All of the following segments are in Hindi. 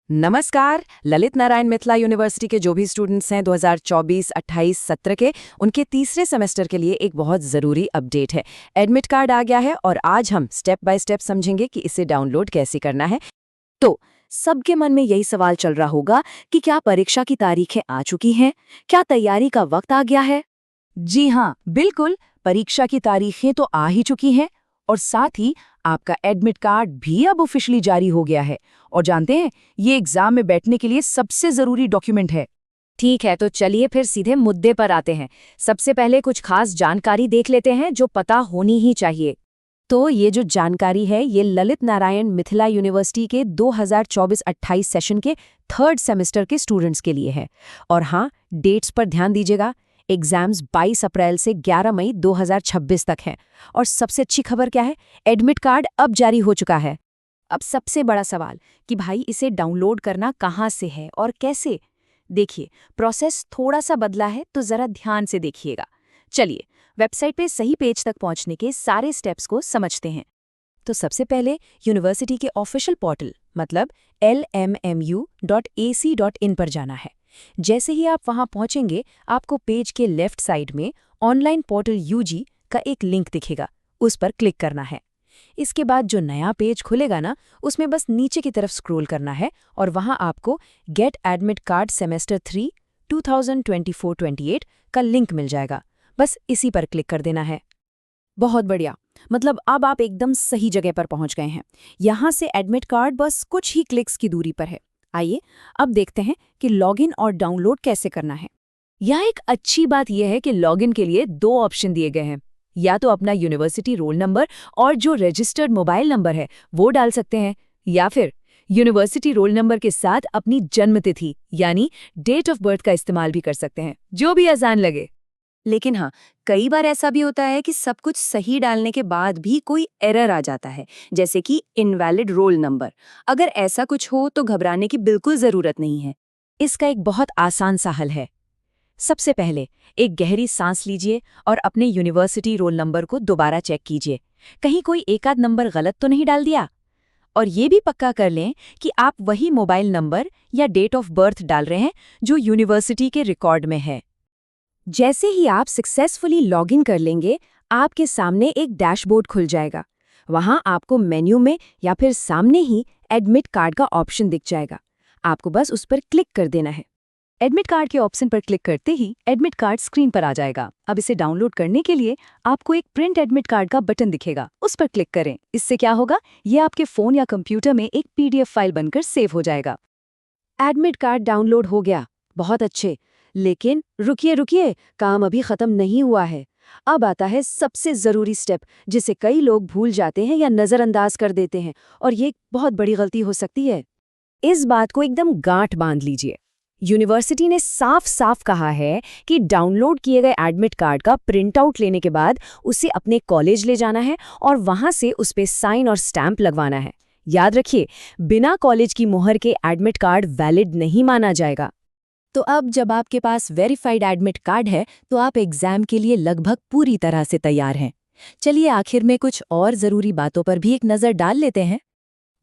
नमस्कार। ललित नारायण मिथिला यूनिवर्सिटी के जो भी स्टूडेंट्स हैं 2024-28 सत्र के, उनके तीसरे सेमेस्टर के लिए एक बहुत ज़रूरी अपडेट है। एडमिट कार्ड आ गया है और आज हम स्टेप बाय स्टेप समझेंगे कि इसे डाउनलोड कैसे करना है। तो सबके मन में यही सवाल चल रहा होगा कि क्या परीक्षा की तारीखें आ चुकी हैं? क्या तैयारी का वक्त आ गया है? जी हाँ, बिल्कुल। परीक्षा की तारीखें तो आ ही चुकी हैं और साथ ही आपका एडमिट कार्ड भी अब ऑफिशियली जारी हो गया है। और जानते हैं, ये एग्जाम में बैठने के लिए सबसे ज़रूरी डॉक्यूमेंट है। ठीक है, तो चलिए फिर सीधे मुद्दे पर आते हैं। सबसे पहले कुछ खास जानकारी देख लेते हैं जो पता होनी ही चाहिए। तो ये जो जानकारी है, ये ललित नारायण मिथिला यूनिवर्सिटी के 2024-28 सेशन के थर्ड सेमेस्टर के स्टूडेंट्स के लिए है। और हाँ, डेट्स पर ध्यान दीजिएगा। एग्जाम्स 22 अप्रैल से 11 मई 2026 तक हैं। और सबसे अच्छी खबर क्या है? एडमिट कार्ड अब जारी हो चुका है। अब सबसे बड़ा सवाल कि भाई इसे डाउनलोड करना कहाँ से है और कैसे? देखिए, प्रोसेस थोड़ा सा बदला है, तो ज़रा ध्यान से देखिएगा। चलिए, वेबसाइट पे सही पेज तक पहुंचने के सारे स्टेप्स को समझते हैं। तो सबसे पहले यूनिवर्सिटी के ऑफिशियल पोर्टल मतलब lmmu.ac.in पर जाना है। जैसे ही आप वहां पहुंचेंगे, आपको पेज के लेफ्ट साइड में ऑनलाइन पोर्टल यूजी का एक लिंक दिखेगा। उस पर क्लिक करना है। इसके बाद जो नया पेज खुलेगा ना, उसमें बस नीचे की तरफ स्क्रॉल करना है और वहां आपको गेट एडमिट कार्ड सेमेस्टर 3 2024-28 का लिंक मिल जाएगा। बस इसी पर क्लिक कर देना है। बहुत बढ़िया, मतलब अब आप एकदम सही जगह पर पहुंच गए हैं। यहाँ से एडमिट कार्ड बस कुछ ही क्लिक्स की दूरी पर है। आइए अब देखते हैं कि लॉगिन और डाउनलोड कैसे करना है। यहाँ एक अच्छी बात यह है कि लॉगिन के लिए दो ऑप्शन दिए गए हैं। या तो अपना यूनिवर्सिटी रोल नंबर और जो रजिस्टर्ड मोबाइल नंबर है वो डाल सकते हैं, या फिर यूनिवर्सिटी रोल नंबर के साथ अपनी जन्मतिथि यानी डेट ऑफ बर्थ का इस्तेमाल भी कर सकते हैं, जो भी आसान लगे। लेकिन हाँ, कई बार ऐसा भी होता है कि सब कुछ सही डालने के बाद भी कोई एरर आ जाता है, जैसे कि इनवैलिड रोल नंबर। अगर ऐसा कुछ हो तो घबराने की बिल्कुल ज़रूरत नहीं है। इसका एक बहुत आसान सा हल है। सबसे पहले एक गहरी सांस लीजिए और अपने यूनिवर्सिटी रोल नंबर को दोबारा चेक कीजिए, कहीं कोई एक आध नंबर गलत तो नहीं डाल दिया। और ये भी पक्का कर लें कि आप वही मोबाइल नंबर या डेट ऑफ बर्थ डाल रहे हैं जो यूनिवर्सिटी के रिकॉर्ड में है। जैसे ही आप सक्सेसफुली लॉगिन कर लेंगे, आपके सामने एक डैशबोर्ड खुल जाएगा। वहां आपको मेन्यू में या फिर सामने ही एडमिट कार्ड का ऑप्शन दिख जाएगा। आपको बस उस पर क्लिक कर देना है। एडमिट कार्ड के ऑप्शन पर क्लिक करते ही एडमिट कार्ड स्क्रीन पर आ जाएगा। अब इसे डाउनलोड करने के लिए आपको एक प्रिंट एडमिट कार्ड का बटन दिखेगा, उस पर क्लिक करें। इससे क्या होगा, ये आपके फोन या कंप्यूटर में एक पीडीएफ फाइल बनकर सेव हो जाएगा। एडमिट कार्ड डाउनलोड हो गया, बहुत अच्छे। लेकिन रुकिए, काम अभी खत्म नहीं हुआ है। अब आता है सबसे जरूरी स्टेप, जिसे कई लोग भूल जाते हैं या नजरअंदाज कर देते हैं, और ये बहुत बड़ी गलती हो सकती है। इस बात को एकदम गांठ बांध लीजिए। यूनिवर्सिटी ने साफ साफ कहा है कि डाउनलोड किए गए एडमिट कार्ड का प्रिंट आउट लेने के बाद उसे अपने कॉलेज ले जाना है और वहां से उस पे साइन और स्टैंप लगवाना है। याद रखिए, बिना कॉलेज की मुहर के एडमिट कार्ड वैलिड नहीं माना जाएगा। तो अब जब आपके पास वेरीफाइड एडमिट कार्ड है, तो आप एग्जाम के लिए लगभग पूरी तरह से तैयार हैं। चलिए आखिर में कुछ और ज़रूरी बातों पर भी एक नज़र डाल लेते हैं।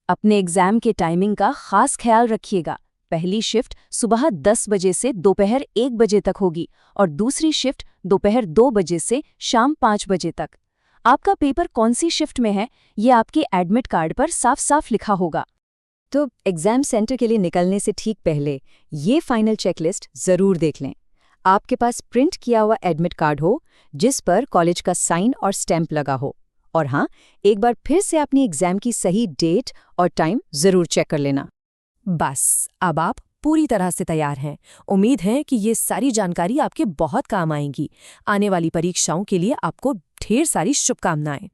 अपने एग्जाम के टाइमिंग का खास ख्याल रखिएगा। पहली शिफ्ट सुबह 10 बजे से दोपहर 1 बजे तक होगी और दूसरी शिफ्ट दोपहर 2 बजे से शाम 5 बजे तक। आपका पेपर कौन सी शिफ्ट में है, ये आपके एडमिट कार्ड पर साफ साफ लिखा होगा। तो एग्जाम सेंटर के लिए निकलने से ठीक पहले ये फाइनल चेकलिस्ट ज़रूर देख लें। आपके पास प्रिंट किया हुआ एडमिट कार्ड हो जिस पर कॉलेज का साइन और स्टैंप लगा हो। और हाँ, एक बार फिर से अपनी एग्जाम की सही डेट और टाइम ज़रूर चेक कर लेना। बस अब आप पूरी तरह से तैयार हैं। उम्मीद है कि ये सारी जानकारी आपके बहुत काम आएगी। आने वाली परीक्षाओं के लिए आपको ढेर सारी शुभकामनाएं।